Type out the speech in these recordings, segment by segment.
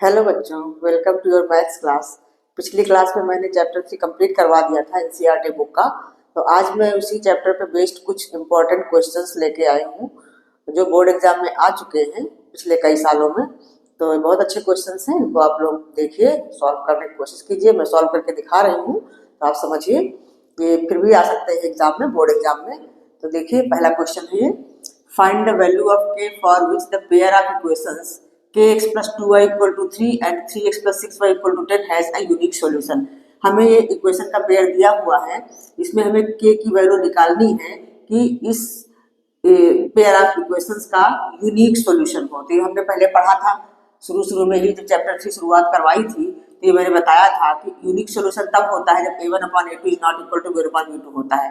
Hello बच्चों, welcome to your maths class. पिछली class में मैंने चैप्टर 3 कंप्लीट करवा दिया था एनसीईआरटी बुक का। तो आज मैं उसी चैप्टर पे बेस्ड कुछ इम्पोर्टेंट क्वेश्चंस लेके आई हूँ जो बोर्ड एग्जाम में आ चुके हैं पिछले कई सालों में। तो बहुत अच्छे क्वेश्चंस हैं, इनको आप लोग देखिए, सॉल्व करने की कोशिश कीजिए। मैं सॉल्व करके दिखा रही हूँ तो आप समझिए, ये फिर भी आ सकते हैं एग्जाम में, बोर्ड एग्जाम में। तो देखिए, पहला क्वेश्चन है ये, फाइंड द वैल्यू ऑफ के for which the pair of equations kx plus 2y equal to 3 and 3x plus 6y equal to 10 has a unique solution। हमें ये इक्वेशन का पेयर दिया हुआ है, इसमें हमें k की वैल्यू निकालनी है कि इस पेयर ऑफ इक्वेशंस का यूनिक सॉल्यूशन हो। तो ये हमने पहले पढ़ा था शुरू में ही, जब चैप्टर 3 शुरुआत करवाई थी तो ये मैंने बताया था कि यूनिक सॉल्यूशन तब होता है जब a1 upon a2 is not equal to b1 upon b2 होता है।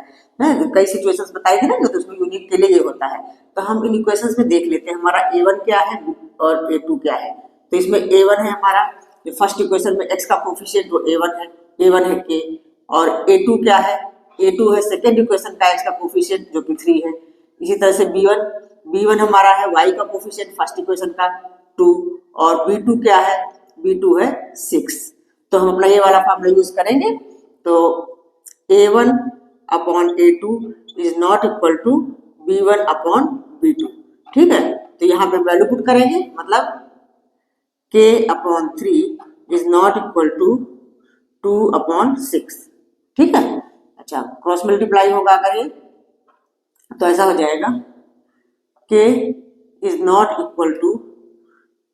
कई सिचुएशंस बताई थी ना, तो उसमें यूनिक के लिए ये होता है। तो हम इन इक्वेशंस में देख लेते हैं हमारा a1 क्या है और a2 क्या है। तो इसमें a1 है हमारा, फर्स्ट इक्वेशन में x का कोफिशिएंट वो a1 है k, और a2 क्या है, a2 है सेकेंड इक्वेशन का x का कोफिशिएंट जो कि 3 है। इसी तरह से b1 हमारा है y का कोफिशिएंट फर्स्ट इक्वेशन का 2, और b2 क्या है, b2 है 6। तो हम अपना ये वाला फॉर्मूला यूज करेंगे। तो a1 upon a2 is not equal to b1 upon b2। ठीक है, तो यहाँ पे वैल्यू पुट करेंगे, मतलब k upon 3 is not equal to 2 upon 6। ठीक है, अच्छा क्रॉस मल्टीप्लाई होगा अगर ये, तो ऐसा हो जाएगा k is not equal to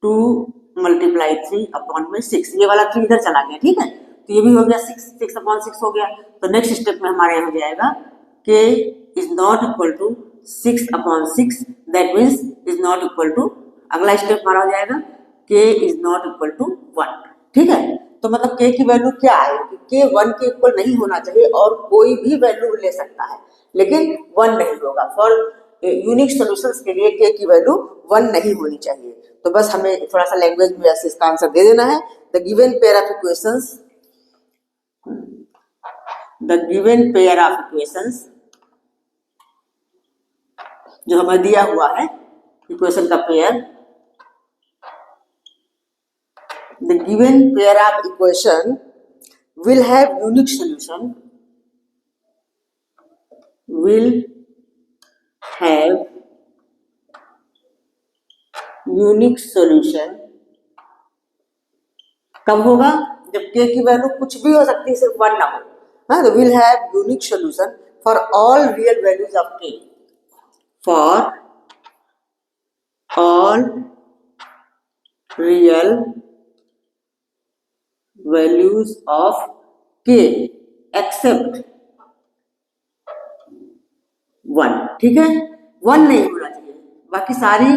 2 multiply 3 upon में 6। ये वाला 3 इधर चला गया। ठीक है, तो ये भी हो गया 6 अपॉन 6 हो गया। तो नेक्स्ट स्टेप में हमारे हो जाएगा k is not equal to 6 upon 6, that means is not equal to, अगला स्टेप हमारा हो जाएगा k is not equal to 1। ठीक है, तो मतलब k की वैल्यू क्या है कि k 1 के इक्वल नहीं होना चाहिए, और कोई भी वैल्यू ले सकता है लेकिन 1 नहीं होगा। फॉर यूनिक सॉल्यूशंस के लिए k की वैल्यू 1 नहीं होनी चाहिए। तो बस हमें थोड़ा सा लैंग्वेज में ऐसे इसका आंसर दे देना है। The given pair of equations जो हमें दिया हुआ है इक्वेशन का pair, the given pair of equation will have unique solution, will have unique solution. कब होगा, जब k की वैल्यू कुछ भी हो सकती है, सिर्फ 1 ना हो। हाँ, तो will have unique solution for all real values of k, for all real values of k except 1। ठीक है, 1 नहीं होना चाहिए, बाकी सारी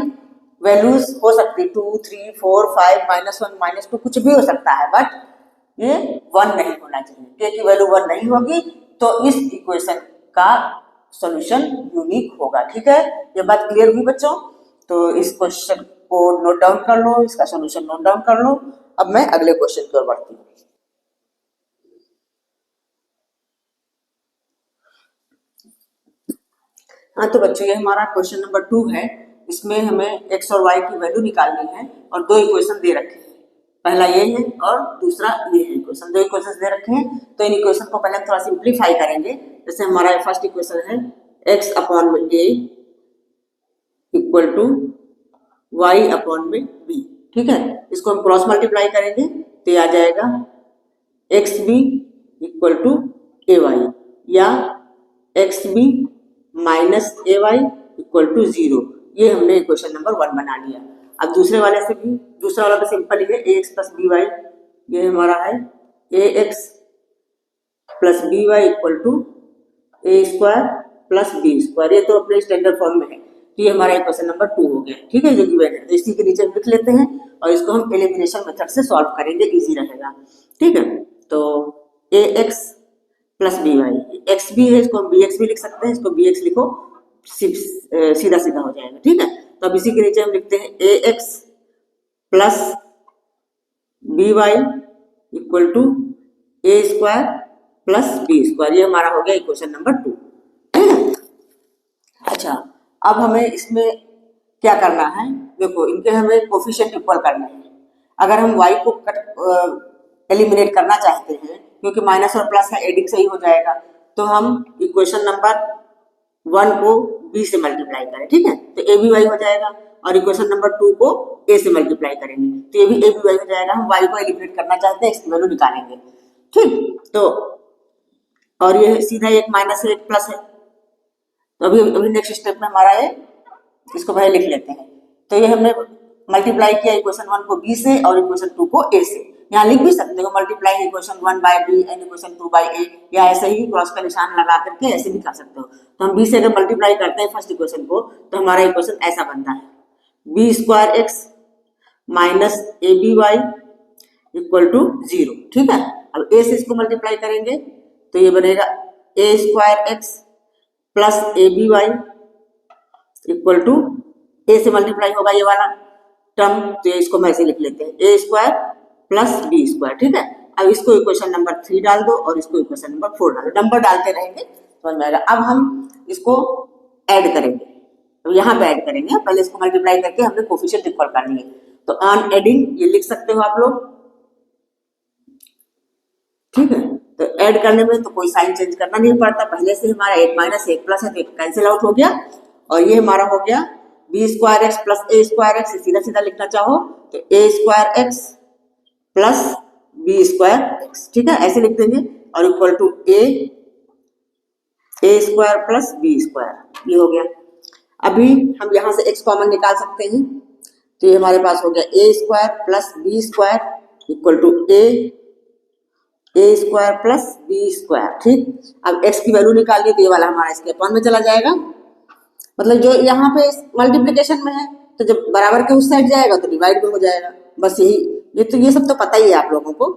वैल्यूज हो सकती है 2, 3, 4, 5, -1, -2 कुछ भी हो सकता है, बट ये 1 नहीं होना चाहिए। k की वैल्यू 1 नहीं होगी तो इस इक्वेशन का सॉल्यूशन यूनिक होगा। ठीक है, ये बात क्लियर हुई बच्चों? तो इस क्वेश्चन को नोट डाउन कर लो, इसका सॉल्यूशन नोट डाउन कर लो। अब मैं अगले क्वेश्चन की ओर बढ़ती हूँ। हाँ, तो बच्चों ये हमारा क्वेश्चन नंबर 2 है। इसमें हमें x और y की वैल्यू निकालनी है, और दो इक्वेशन दे रखे हैं। पहला ये है और दूसरा ये है इक्वेशन, दो इक्वेशन दे रखे हैं। तो इन इक्वेशन को पहले हम थोड़ा सिंप्लीफाई करेंगे। जैसे हमारा फर्स्ट इक्वेशन है x अपॉन में a equal to y upon में b। ठीक है, इसको हम क्रॉस मल्टीप्लाई करेंगे तो आ जाएगा xb इक्वल टू ay, या xb minus ay equal to 0। ये हमने इक्वेशन नंबर 1 बना लिया। अब दूसरे वाले से भी, दूसरा वाला तो सिंपल ही है, ax प्लस by। ये हमारा है ax plus by equal to a square plus b square. ये तो अपने स्टैंडर्ड फॉर्म में है। तो ये हमारा इक्वेशन नंबर 2 हो गया। ठीक है, जो गिवन है, तो इसी के नीचे लिख लेते हैं और इसको हम एलिमिनेशन मेथड से सॉल्व करेंगे, इजी रहेगा। ठीक है, तो ax plus B y, x भी है, इसको हम बी एक्स भी लिख सकते हैं, इसको बी एक्स लिखो, सीधा सीधा हो जाएगा। ठीक है, तो अब इसी के नीचे हम लिखते हैं A X plus B Y equal to A square plus B square. ये हमारा हो गया इक्वेशन नंबर 2। ठीक है, अच्छा अब हमें इसमें क्या करना है, देखो इनके हमें कोफिशिएंट इक्वल करने हैं। अगर हम y को एलिमिनेट करना चाहते हैं, क्योंकि माइनस और प्लस है, एडिंग से ही हो जाएगा, तो हम इक्वेशन नंबर 1 को b से मल्टीप्लाई करें, ठीक है, तो ए बी वाई हो जाएगा, और इक्वेशन नंबर 2 को a से मल्टीप्लाई करेंगे तो ये भी ए बी वाई हो जाएगा। हम y को एलिमिनेट करना चाहते हैं, x की वैल्यू निकालेंगे, ठीक। तो और ये सीधा एक माइनस है, एक प्लस है, तो अभी नेक्स्ट स्टेप में हमारा है, इसको पहले लिख लेते हैं। तो ये हमने मल्टीप्लाई किया इक्वेशन 1 को b से और इक्वेशन 2 को a से। यहाँ लिख भी सकते हो multiply equation 1 by b and equation 2 by a, या ऐसे ही क्रॉस का निशान लगा करके ऐसे भी कर सकते हो। तो हम b से अगर मल्टीप्लाई करते हैं फर्स्ट इक्वेशन को, तो हमारा इक्वेशन ऐसा बनता है b square x minus a b Y equal to 0, ठीक है। अब a से इसको मल्टीप्लाई करेंगे तो ये बनेगा a square x plus a b Y equal to, a से मल्टीप्लाई होगा ये वाला टर्म, तो इसको हम ऐसे लिख लेते हैं a square plus B square, ठीक है। अब इसको इक्वेशन नंबर 3 डाल दो और इसको इक्वेशन नंबर 4 डाल दो, नंबर डालते रहेंगे समझ में आएगा। अब हम इसको ऐड करेंगे, तो यहाँ पे ऐड करेंगे, पहले इसको मल्टीप्लाई करके हमने कोफिशिएंट इक्वल कर लिए, तो ऑन एडिंग ये लिख सकते हो आप लोग, ठीक है। तो ऐड करने में तो कोई साइन चेंज करना नहीं पड़ता, पहले से हमारा एक माइनस एक प्लस है तो एक कैंसिल आउट हो गया, और ये हमारा हो गया B square x plus A square X, सीधा सीधा लिखना चाहो तो A square x plus B square X, ठीक है, ऐसे लिख देंगे, और equal to A square plus B square, ये हो गया। अभी हम यहाँ से x कॉमन निकाल सकते हैं, तो ये हमारे पास हो गया A square plus B square equal to A square plus B square, ठीक। अब x की वैल्यू निकालिए तो ये वाला हमारा इसके अपॉन में चला जाएगा, मतलब जो यहाँ पे मल्टीप्लिकेशन में है तो जब बराबर के उस साइड जाएगा तो डिवाइड में हो जाएगा, बस यही। ये सब तो पता ही है आप लोगों को,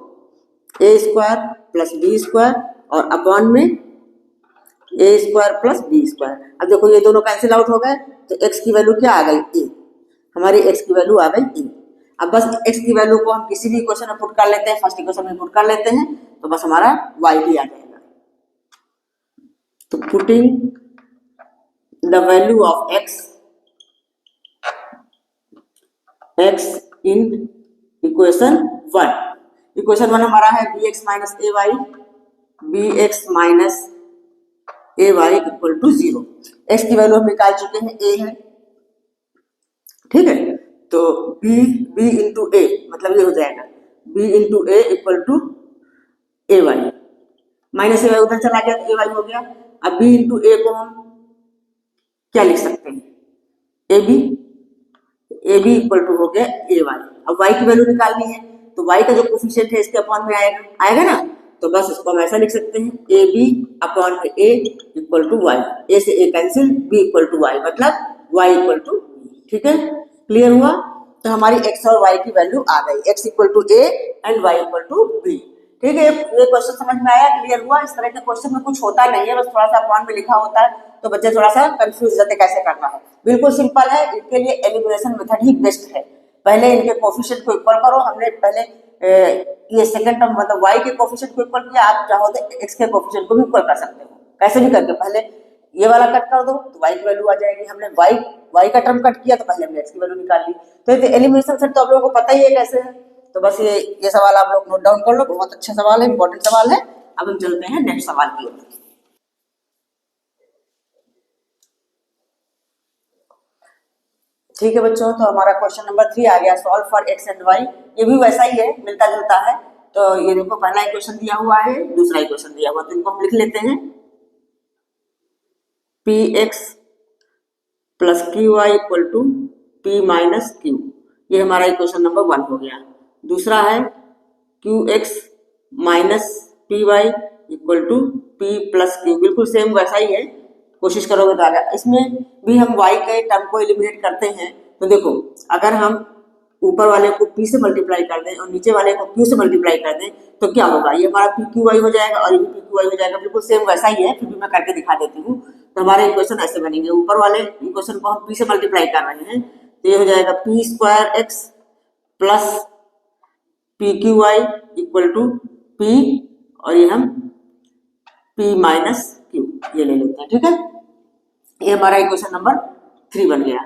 ए स्क्वायर प्लस बी स्क्वायर और अपॉन में ए स्क्वायर प्लस बी स्क्वायर। अब देखो ये दोनों कैंसिल आउट हो गए, तो x की वैल्यू क्या आ गई, ए, हमारी x की वैल्यू आ गई ए। अब बस x की वैल्यू को हम किसी भी इक्वेशन में पुट कर लेते हैं, फर्स्ट इक्वेशन में पुट कर लेते हैं, तो बस हमारा y भी आ जाएगा। तो putting the value of x in equation 1 हमारा है bx minus a y, bx minus a y equal to 0। x की वैल्यू हम निकाल चुके हैं, a है, ठीक है। तो b इंटू ए, मतलब ये हो जाएगा b into a equal to a y, minus a y उधर चला गया तो ए वाई हो गया। अब b इंटू ए को हम क्या लिख सकते हैं, ए बी इक्वल टू हो गया ए वाई। अब y की वैल्यू निकालनी है, तो y का जो कोफिशिएंट है इसके अपॉन में आएगा ना, तो बस इसको हम ऐसा लिख सकते हैं ए बी अपॉन में A equal to Y, A से A cancel, B equal to Y, मतलब वाई इक्वल टू, ठीक है, क्लियर हुआ। तो हमारी x और y की वैल्यू आ गई, x equal to a and y equal to b, ठीक है। ये क्वेश्चन समझ में आया, क्लियर हुआ। इस तरह के क्वेश्चन में कुछ होता नहीं है, बस थोड़ा सा अपॉन में लिखा होता है, तो बच्चे थोड़ा सा कंफ्यूज रहते कैसे करना है। बिल्कुल सिंपल है, इनके लिए एलिमिनेशन मेथड ही बेस्ट है। पहले इनके कोफिशिएंट को इक्वल करो, हमने पहले ये सेकंड टर्म मतलब y के कोफिशिएंट को इक्वल किया, आप चाहो तो x के कोफिशिएंट को भी इक्वल कर सकते हो, कैसे भी करके। पहले ये वाला कट कर दो तो y की वैल्यू आ जाएगी, हमने y का टर्म कट किया तो पहले हमने x की वैल्यू निकाल ली। तो एलिमिनेशन सेट तो आप लोगों को पता ही है कैसे है, तो बस ये सवाल आप लोग नोट डाउन कर लो, बहुत अच्छा सवाल है, इंपॉर्टेंट सवाल है। अब हम चलते हैं नेक्स्ट सवाल की ओर। ठीक है बच्चों, तो हमारा क्वेश्चन नंबर 3 आ गया, solve for x and y। ये भी वैसा ही है, मिलता जुलता है। तो ये देखो पहला इक्वेशन दिया हुआ है, दूसरा इक्वेशन दिया हुआ, तो इनको हम लिख लेते हैं px plus q y equal to p minus q, ये हमारा इक्वेशन नंबर 1 हो गया। दूसरा है qx minus p y equal to p plus q, बिल्कुल सेम वैसा ही है, कोशिश करोगे तो आ गया। इसमें भी हम y के टर्म को एलिमिनेट करते हैं, तो देखो अगर हम ऊपर वाले को p से मल्टीप्लाई कर दें और नीचे वाले को q से मल्टीप्लाई कर दें तो क्या होगा, ये हमारा p क्यू वाई हो जाएगा और ये भी p क्यू वाई हो जाएगा, बिल्कुल सेम वैसा ही है, फिर भी मैं करके दिखा देती हूँ। तो हमारे इक्वेशन ऐसे बनेंगे, ऊपर वाले इक्वेशन को हम p से मल्टीप्लाई कर रहे हैं, तो ये हो जाएगा p square x plus p q y equal to p, और ये हम p माइनस क्यू ये ले लेते हैं, ठीक है। ये हमारा इक्वेशन नंबर 3 बन गया।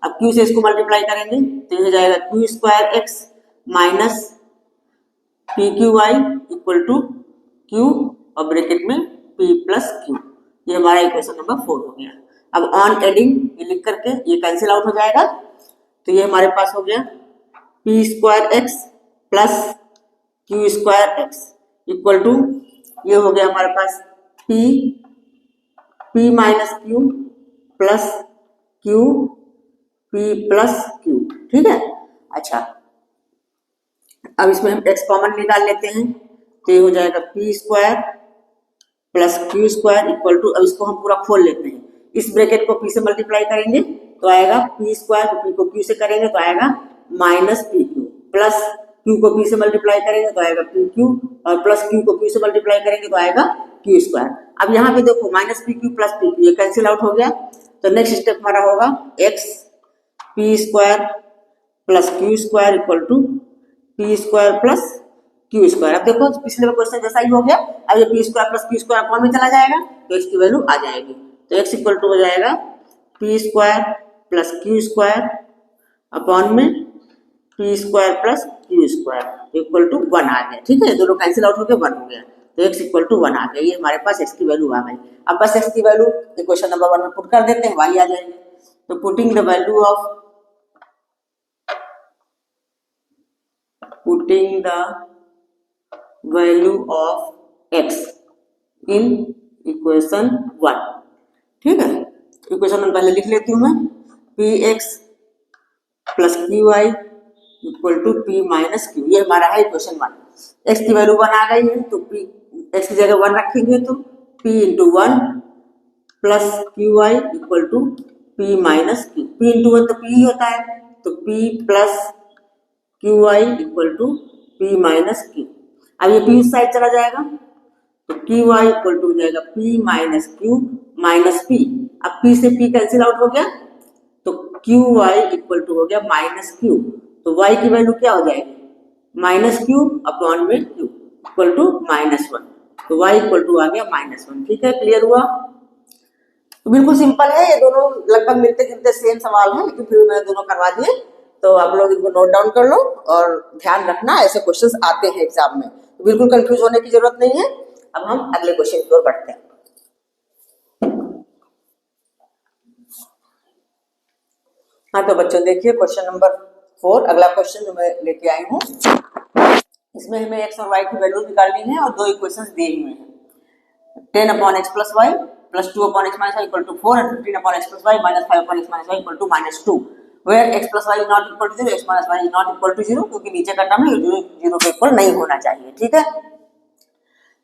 अब q से इसको मल्टीप्लाई करेंगे तो ये हो जाएगा q square x minus p q y equal to q और ब्रैकेट में पी प्लस क्यू। ये हमारा इक्वेशन नंबर 4 हो गया। अब ऑन एडिंग ये लिख करके ये कैंसिल आउट हो जाएगा, तो ये हमारे पास हो गया P square x plus Q square X equal to ये हो गया हमारे पास P minus Q plus Q P plus Q. ठीक है। अच्छा, अब इसमें हम एक्स कॉमन निकाल लेते हैं, तो ये हो जाएगा P square plus Q square equal to, अब इसको हम पूरा खोल लेते हैं, इस ब्रैकेट को पी से मल्टीप्लाई करेंगे तो आएगा पी स्क्वायर, पी को क्यू से करेंगे तो आएगा minus p q, plus q को पी से मल्टीप्लाई करेंगे तो आएगा पी क्यू, और प्लस क्यू को क्यू से मल्टीप्लाई करेंगे तो आएगा क्यू स्क्वायर। अब यहाँ पे देखो minus p q plus p q ये कैंसिल आउट हो गया, तो नेक्स्ट स्टेप हमारा होगा x p square plus Q square equal to p square plus Q square. अब देखो पिछले क्वेश्चन जैसा ही हो गया, अब ये P square plus Q square upon में चला जाएगा तो एक्स की वैल्यू आ जाएगी, तो एक्स इक्वल टू हो जाएगा P square plus Q square upon में P square plus Q square equal to 1 आ गया। ठीक है, दोनों कैंसिल आउट होकर 1 हो गया, तो एक्स इक्वल टू 1 आ गया। ये हमारे पास एक्स की वैल्यू आ गई। अब बस एक्स की वैल्यू इक्वेशन नंबर 1 में पुट कर देते हैं, वाई आ जाएगी। तो putting the value of x in equation 1। ठीक है, इक्वेशन 1 पहले लिख लेती हूँ मैं, p x plus q y equal to p minus q. ये हमारा है इक्वेशन 1। एक्स की वैल्यू 1 आ गई है, तो पी एक्स की जगह 1 रखेंगे तो p into 1 plus q y equal to p minus q. P into 1 तो p ही होता है, तो p plus q y equal to p minus q. अब ये पी उस साइड चला जाएगा, तो क्यू वाई इक्वल टू हो जाएगा P minus Q minus P. अब पी से पी कैंसिल आउट हो गया, तो क्यू वाई इक्वल टू हो गया माइनस क्यू, तो वाई की वैल्यू क्या हो जाएगी माइनस क्यू अपॉन में क्यू इक्वल टू -1, तो वाई इक्वल टू आ गया -1। ठीक है, क्लियर हुआ। तो बिल्कुल सिंपल है, ये दोनों लगभग मिलते जुलते सेम सवाल है, लेकिन फिर मैंने दोनों करवा दिए, तो आप लोग इनको नोट डाउन कर लो और ध्यान रखना ऐसे क्वेश्चंस आते हैं एग्जाम में, तो बिल्कुल कंफ्यूज होने की जरूरत नहीं है। अब हम अगले क्वेश्चन की ओर बढ़ते हैं। हाँ तो बच्चों देखिए क्वेश्चन नंबर 4, अगला क्वेश्चन जो मैं लेके आई हूँ, इसमें हमें एक्स और वाई की वैल्यू निकालनी है और दो इक्वेशंस दिए हुए हैं, 10 upon x plus y plus 2 upon x minus Y equal to 4 and 15 upon x plus y minus 5 upon x minus Y equal to -2, where x plus y is not equal to 0, x minus y is not equal to 0, क्योंकि नीचे का term है ये 0 के equal नहीं होना चाहिए। ठीक है,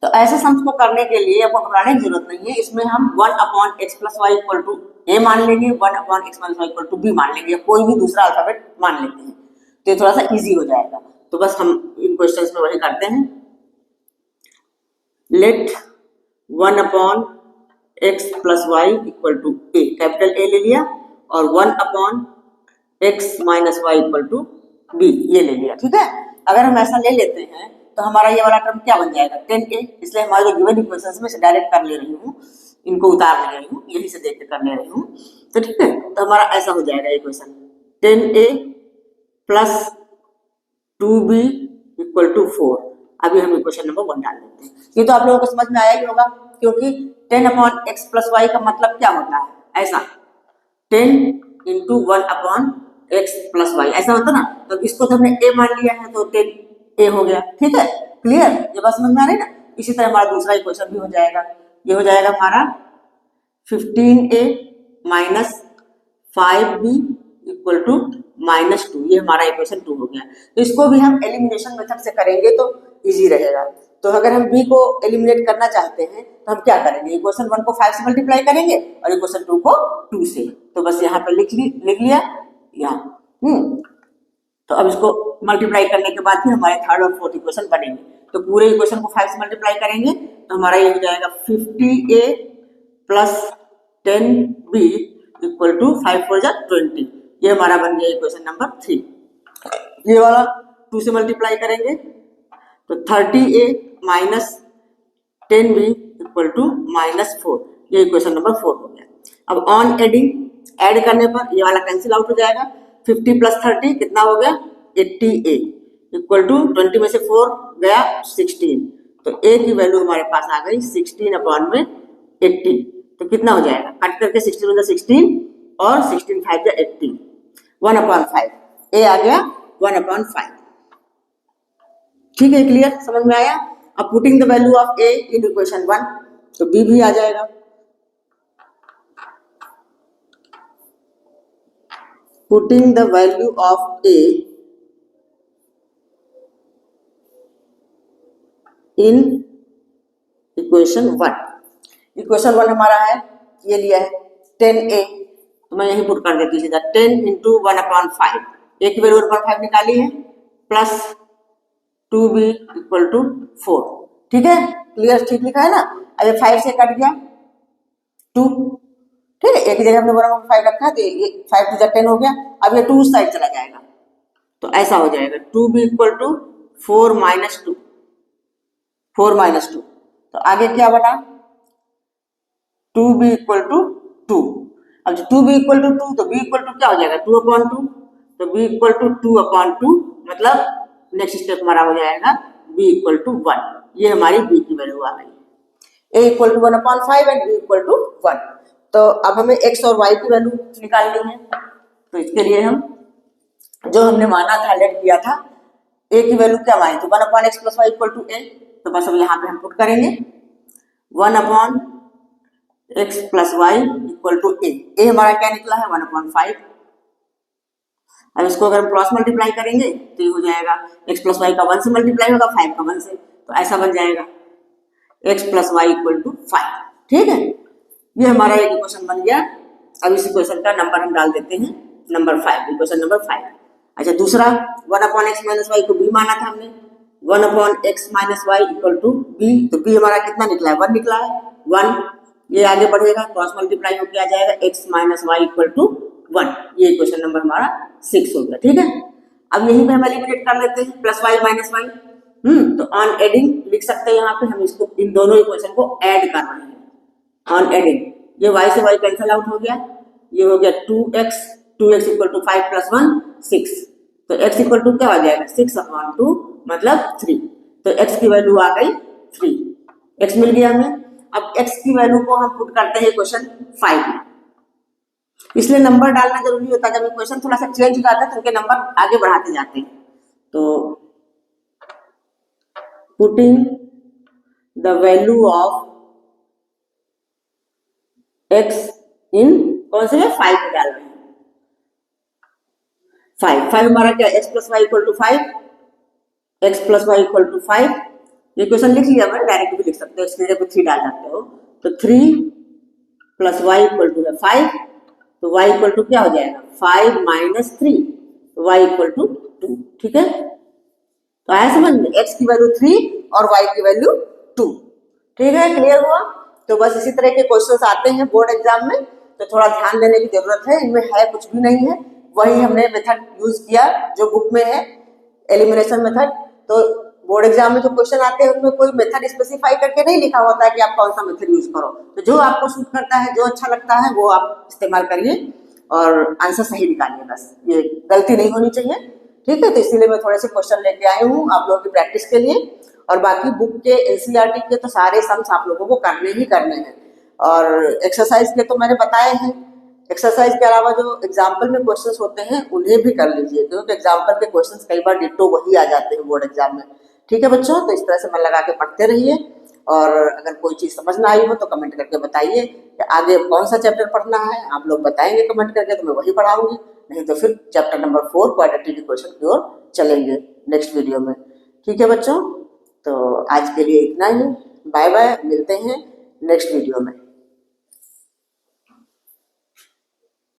तो ऐसे सम्स को करने के लिए आपको घबराने की जरूरत नहीं है, इसमें हम 1 upon x plus Y equal to A मान लेंगे, 1 upon x minus Y equal to B मान लेंगे, या कोई भी दूसरा अल्फाबेट मान लेते हैं, तो ये थोड़ा सा इजी हो जाएगा। तो बस हम इन क्वेश्चंस में वही करते हैं, let 1 upon x plus Y equal to a, capital A ले लिया, और 1 upon x minus Y equal to b ये ले लिया। ठीक है, अगर हम ऐसा ले लेते हैं तो हमारा ये वाला टर्म क्या बन जाएगा 10a, इसलिए हमारे जो गिवन इक्वेशंस में से डायरेक्ट कर ले रही हूँ, इनको उतार ले रही हूँ, यही से देख के कर ले रही हूँ। तो ठीक है, तो हमारा ऐसा हो जाएगा equation 10a plus 2b equal to 4। अभी हम इक्वेशन नंबर 1 डाल देते हैं। ये तो आप लोगों को समझ में आया ही होगा, क्योंकि 10 अपॉन एक्स प्लस वाई का मतलब क्या होता है, ऐसा 10 into 1 upon x plus y ऐसा होता ना, तो इसको तो हमने a मान लिया है, तो 10 a हो गया। ठीक है, क्लियर, ये बात समझ में आ रही है ना। इसी तरह हमारा दूसरा इक्वेशन भी हो जाएगा, ये हो जाएगा हमारा 15a minus 5b equal to -2, ये हमारा इक्वेशन 2 हो गया। तो इसको भी हम एलिमिनेशन मेथड से करेंगे तो इजी रहेगा। तो अगर हम b को एलिमिनेट करना चाहते हैं तो हम क्या करेंगे, इक्वेशन 1 को 5 से मल्टीप्लाई करेंगे और इक्वेशन 2 को 2 से। तो बस यहाँ पे लिख लिया यहाँ। तो अब इसको मल्टीप्लाई करने के बाद फिर हमारे थर्ड और फोर्थ इक्वेशन बनेंगे। तो पूरे इक्वेशन को 5 से मल्टीप्लाई करेंगे तो हमारा ये हो जाएगा 50a plus 10b equal to 5 4 जा 20, ये हमारा बन गया इक्वेशन नंबर 3। ये वाला 2 से मल्टीप्लाई करेंगे तो 30a minus 10b equal to -4, ये इक्वेशन नंबर 4 हो गया। अब ऑन एडिंग, ऐड करने पर ये वाला कैंसिल आउट हो जाएगा, 50 प्लस 30 कितना हो गया 80a इक्वल टू 20 में से 4 गया 16, तो a की वैल्यू हमारे पास आ गई 16 अपॉन में 80। तो कितना हो जाएगा, कट करके 16 में 16 और 16 5 80, 1/5 a आ गया 1/5। ठीक है, क्लियर, समझ में आया। अब putting the value of a in equation 1, तो b भी आ जाएगा। Putting the value of a in equation 1, equation 1 हमारा है, ये लिया है 10a, तो मैं यही पुट कर देती हूँ सीधा 10 इंटू 1/5, a की वैल्यू 1/5 निकाली है, प्लस 2b इक्वल टू 4। ठीक है, क्लियर, ठीक लिखा है ना। अब ये 5 से कट गया 2, ठीक है, एक जगह हमने 1/5 रखा है, तो ये 5 to 10 हो गया। अब ये 2 उस साइड चला जाएगा, तो ऐसा हो जाएगा 2b equal to 4 minus 2, 4 minus 2, तो आगे क्या बना 2b इक्वल टू 2। अब जब 2b इक्वल टू 2, तो b इक्वल टू क्या हो जाएगा 2/2, तो b इक्वल टू 2/2, मतलब नेक्स्ट स्टेप हमारा हो जाएगा b इक्वल टू 1। ये हमारी b की वैल्यू आ गई, a equal to 1/5 and b equal to 1। तो अब हमें x और y की वैल्यू निकालनी है, तो इसके लिए हम जो हमने माना था, लेट किया था, a की वैल्यू क्या मानी थी 1/x plus Y equal to a, तो बस अब यहाँ पे हम पुट करेंगे 1/x plus Y equal to a हमारा क्या निकला है 1/5। अब इसको अगर हम क्रॉस मल्टीप्लाई करेंगे तो ये हो जाएगा x प्लस वाई का 1 से मल्टीप्लाई होगा, 5 का 1 से, तो ऐसा बन जाएगा x plus Y equal to 5। ठीक है, ये हमारा एक इक्वेशन बन गया। अब इस इक्वेशन का नंबर हम डाल देते हैं नंबर 5, इक्वेशन नंबर 5। अच्छा, दूसरा 1/x माइनस वाई को b माना था हमने, 1/x minus Y equal to b, तो b हमारा कितना निकला है 1 निकला है, 1, ये आगे बढ़ेगा क्रॉस मल्टीप्लाई होकर आ जाएगा x minus Y equal to 1, ये इक्वेशन नंबर हमारा 6 हो गया। ठीक है, अब यहीं पे हम एलिमिनेट कर लेते हैं प्लस वाई माइनस वाई, तो ऑन एडिंग लिख सकते हैं यहाँ पे, हम इसको इन दोनों इक्वेशन को ऐड कर रहे हैं ऑन एडिंग। ये y से y कैंसिल आउट हो गया, ये हो गया 2x इक्वल टू 5 प्लस 1 6, तो x इक्वल टू क्या हो जाएगा 6/2 मतलब 3, तो x की वैल्यू आ गई 3, x मिल गया हमें। अब x की वैल्यू को हम पुट करते हैं क्वेश्चन 5 में, इसलिए नंबर डालना जरूरी होता है, जब क्वेश्चन थोड़ा सा चेंज करता है तो उनके नंबर आगे बढ़ाते जाते हैं। तो putting the value of x इन कौन से 5 में डाल रहे हैं, 5 हमारा क्या x plus Y equal to 5, x plus Y equal to 5, ये क्वेश्चन लिख लिया, मैं डायरेक्ट भी लिख सकते हो, इसकी जगह 3 डाल सकते हो, तो 3 प्लस वाई इक्वल टू है 5, तो y इक्वल टू क्या हो जाएगा 5 माइनस 3, तो y इक्वल टू 2। ठीक है, तो आया समझ में, x की वैल्यू 3 और y की वैल्यू 2। ठीक है, क्लियर हुआ। तो बस इसी तरह के क्वेश्चंस आते हैं बोर्ड एग्जाम में, तो थोड़ा ध्यान देने की जरूरत है, इनमें है कुछ भी नहीं है, वही हमने मेथड यूज किया जो बुक में है, एलिमिनेशन मेथड। तो बोर्ड एग्जाम में जो क्वेश्चन आते हैं उनमें कोई मेथड स्पेसिफाई करके नहीं लिखा होता है कि आप कौन सा मेथड यूज करो, तो जो आपको सूट करता है, जो अच्छा लगता है वो आप इस्तेमाल करिए और आंसर सही निकालिए, बस ये गलती नहीं होनी चाहिए। ठीक है, तो इसीलिए मैं थोड़े से क्वेश्चन लेके आई हूँ आप लोगों की प्रैक्टिस के लिए, और बाकी बुक के एनसीईआरटी के तो सारे सम्स आप लोगों को करने ही करने हैं, और एक्सरसाइज के तो मैंने बताए हैं, एक्सरसाइज के अलावा जो एग्जाम्पल में क्वेश्चंस होते हैं उन्हें भी कर लीजिए, क्योंकि एग्जाम्पल के क्वेश्चंस कई बार डिट्टो वही आ जाते हैं बोर्ड एग्जाम में। ठीक है बच्चों, तो इस तरह से मन लगा के पढ़ते रहिए, और अगर कोई चीज़ समझ ना आई हो तो कमेंट करके बताइए कि आगे कौन सा चैप्टर पढ़ना है, आप लोग बताएंगे कमेंट करके तो मैं वही पढ़ाऊंगी, नहीं तो फिर चैप्टर नंबर 4 क्वाड्रेटिक इक्वेशन की ओर चलेंगे नेक्स्ट वीडियो में। ठीक है बच्चों, तो आज के लिए इतना ही, बाय बाय, मिलते हैं नेक्स्ट वीडियो में।